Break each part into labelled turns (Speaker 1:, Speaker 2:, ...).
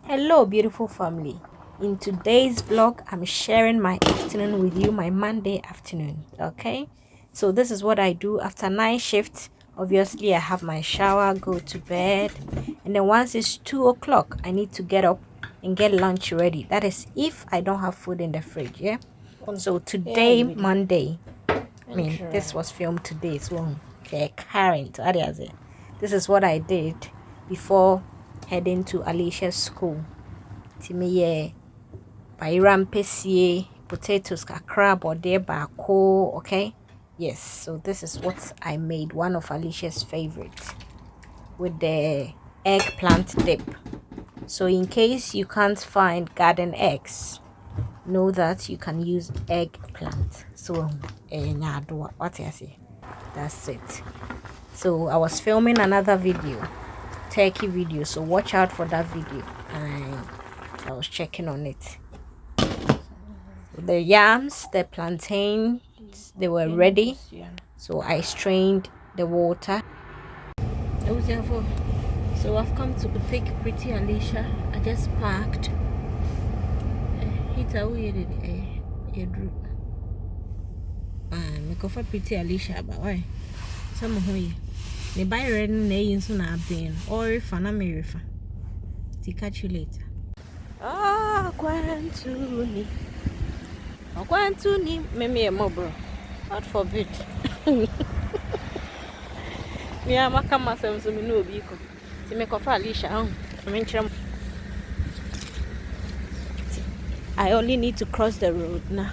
Speaker 1: Hello beautiful family. In today's vlog I'm sharing my afternoon with you, my Monday afternoon. Okay, so this is what I do after night shift. Obviously I have my shower, go to bed, and then once it's 2 o'clock I need to get up and get lunch ready. That is if I don't have food in the fridge. Yeah, so today Monday, I mean this was filmed today, so okay, current. This is what I did before heading to Alisha's school. Timiye bayram pesie potatoes kakra bode bako. Okay, yes, so this is what I made, one of Alicia's favorites, with the eggplant dip. So in case you can't find garden eggs, know that you can use eggplant. So what I say, that's it. So I was filming another video, turkey video, so watch out for that video. I was checking on it. The yams, the plantains, they were ready, so I strained the water. So I've come to pick pretty Alisha. I just parked. Me cover pretty Alisha, but why? Some of you. Me buy red and they soon have been, or if I am refer. To catch you later. Ah, Quantuni. Quantuni, maybe a mobile. God forbid. Me, I'm a come myself, so me know because to make off Alisha. I only need to cross the road now.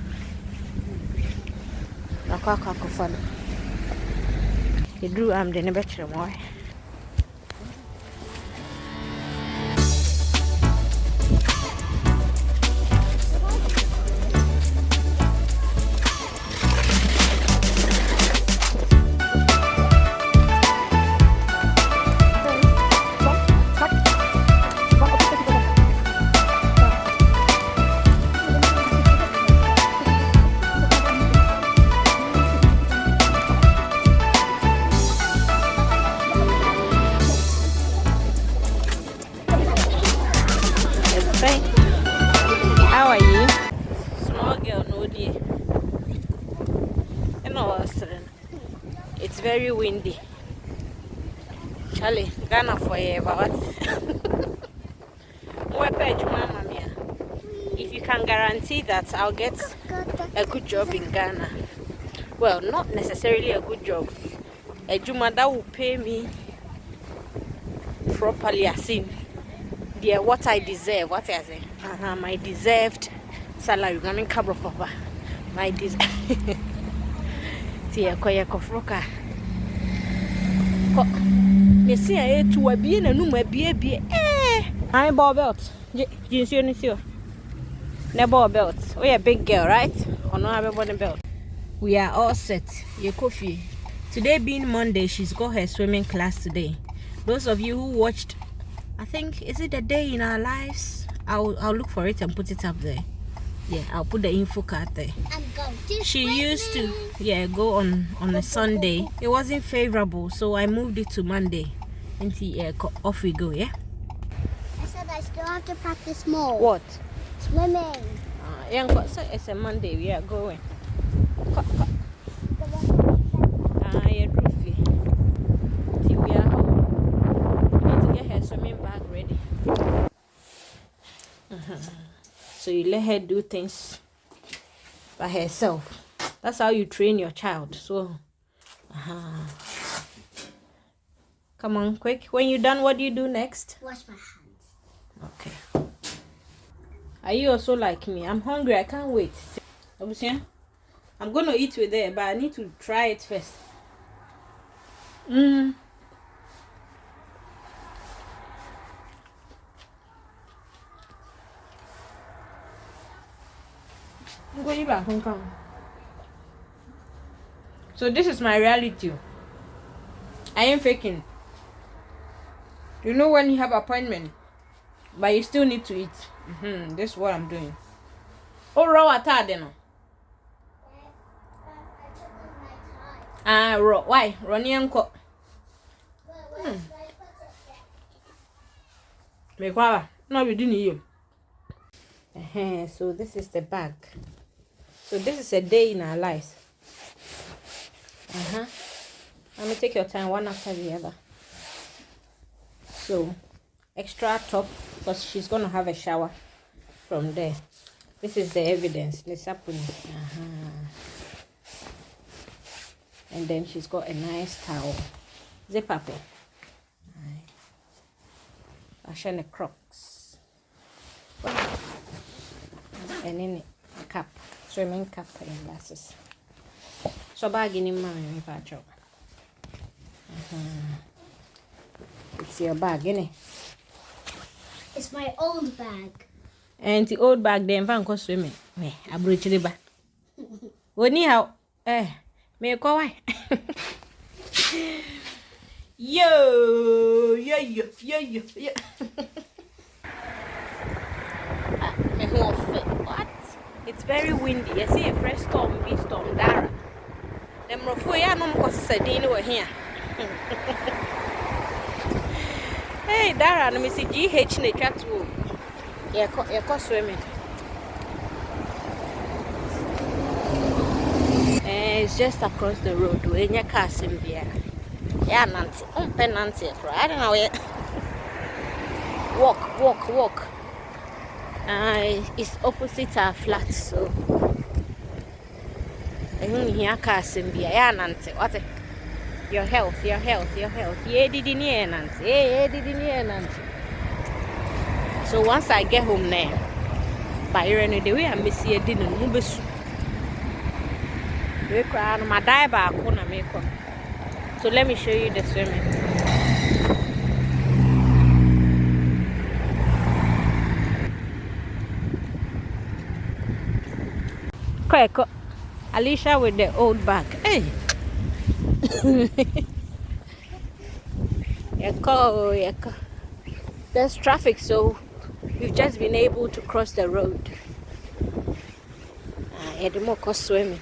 Speaker 1: He drew the nebetre more. How are you? Small girl, no dear. It's very windy. Charlie, Ghana forever. What? If you can guarantee that I'll get a good job in Ghana, well, not necessarily a good job, a juma that will pay me properly, as in what I deserve. What I say? My deserved salary. I mean, cover papa. My deserved. Tia koya kofroka. Ko. Me see a to a be na numa be. My ball belt. The ball belt. We a big girl, right? Or no have a body belt. We are all set. Your coffee. Today being Monday, she's got her swimming class today. Those of you who watched, I think, is it a day in our lives? I'll look for it and put it up there. Yeah, I'll put the info card there. She used to go on a Sunday. It wasn't favorable, so I moved it to Monday. And off we go, yeah?
Speaker 2: I said I still have to practice more.
Speaker 1: What?
Speaker 2: Swimming.
Speaker 1: It's a Monday, we are going. We are home. We need to get her swimming bag ready. So you let her do things by herself. That's how you train your child. So come on, quick. When you're done, what do you do next?
Speaker 2: Wash my hands.
Speaker 1: Okay. Are you also like me? I'm hungry. I can't wait. I'm going to eat with her, but I need to try it first. So this is my reality. I ain't faking. You know when you have appointment, but you still need to eat. This is what I'm doing. Oh, raw atade. Raw. Why? Ronnie uncle. Me kwaba. No, we didn't you. So this is the bag. So this is a day in our lives. Let me take your time one after the other. So extra top because she's gonna have a shower from there. This is the evidence. Let's happen. And then she's got a nice towel. Zip up it. Fashion the Crocs. And then a cap, swimming cap and glasses. So bag in my patch. It's your bag, innit?
Speaker 2: It's my old bag.
Speaker 1: And the old bag then van go swimming. Me, I bridge the bag. Only how me go away. Yo. What? It's very windy. I see a fresh storm, big storm, Dara. Them rofoya no mo say din we here. Hey, Dara, no me see GH na twa to. Yeah, swimming. It's just across the road. We nya car sim bia. Yeah, Nancy. Nancy. I don't know yet. Walk. It's opposite our flat, so I don't hear car sim bia. Yeah, Nancy. What? Your health. Yeah, didn't hear Nancy. Yeah, didn't hear Nancy. So once I get home now, by the way I miss you dinner, mubesu. We cry on my die back on a makeup. So let me show you the swimming. Quick, Alisha with the old bag. Hey. Yako. There's traffic, so we've just been able to cross the road. The more cost swimming.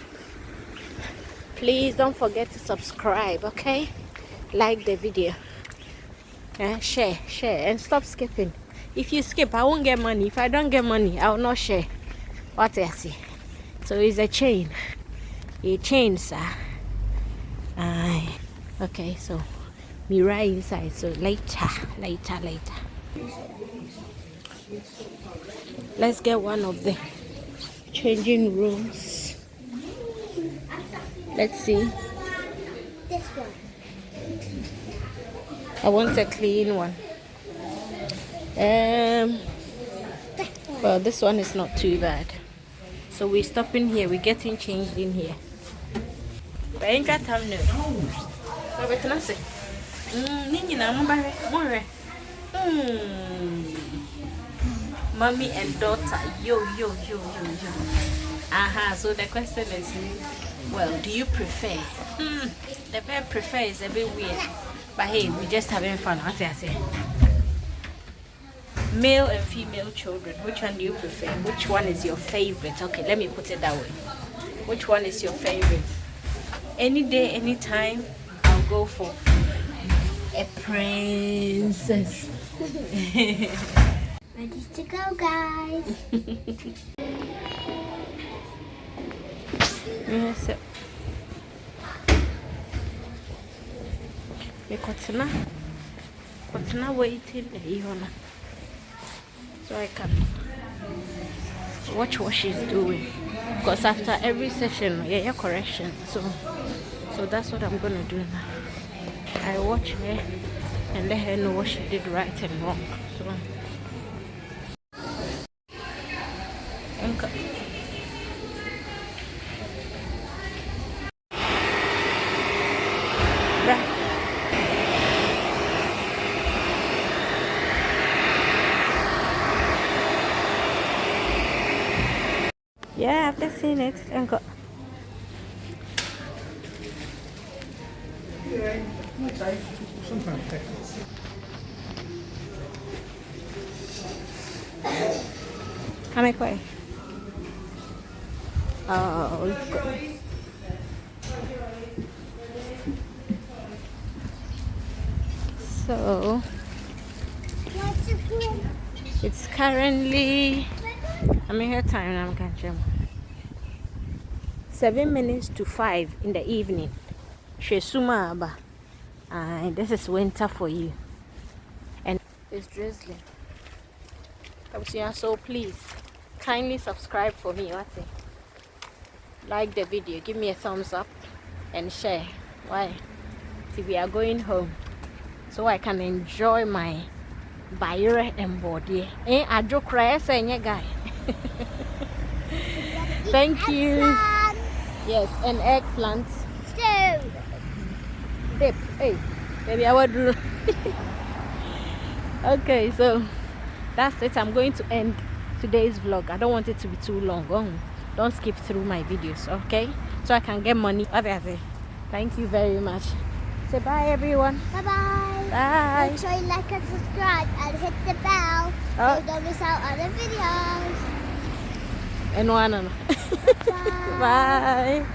Speaker 1: Please don't forget to subscribe, okay? Like the video. Share, and stop skipping. If you skip, I won't get money. If I don't get money, I will not share. What I see. So it's a chain. A chain, sir. Okay, so me right inside. So later. Let's get one of the changing rooms. Let's see.
Speaker 2: This one.
Speaker 1: I want a clean one. Well, this one is not too bad. So we stop in here. We're getting changed in here. But I ain't got time now. What can I say? Mommy and daughter. Yo. So the question is, well, do you prefer? The verb prefer is a bit weird. But hey, we're just having fun. What I say? Male and female children. Which one do you prefer? Which one is your favorite? Okay, let me put it that way. Which one is your favorite? Any day, anytime, I'll go for a princess.
Speaker 2: Ready to go, guys.
Speaker 1: Yes. What's not waiting here? So I can watch what she's doing. Because after every session, yeah, correction. So that's what I'm gonna do now. I watch her and let her know what she did right and wrong. So okay. Yeah, I've just seen it. Uncle. How many quay? Oh, let's go. So, It's currently, I'm in here time now. I'm catching 7 minutes to 5 in the evening. Shesuma aba. This is winter for you, and it's drizzling. So please kindly subscribe for me. What's it? Like the video, give me a thumbs up, and share. Why? See, we are going home, so I can enjoy my bayre and body. I do cry, saying guy. Thank you. Yes, and eggplant.
Speaker 2: Stew.
Speaker 1: Dip. Hey, baby, I would do. Okay, so that's it. I'm going to end today's vlog. I don't want it to be too long. Don't skip through my videos, okay? So I can get money. Obviously. Thank you very much. Say bye, everyone.
Speaker 2: Bye-bye.
Speaker 1: Bye.
Speaker 2: Make sure you like and subscribe and hit the bell so you don't miss out on the videos.
Speaker 1: And one.
Speaker 2: Bye.
Speaker 1: Bye.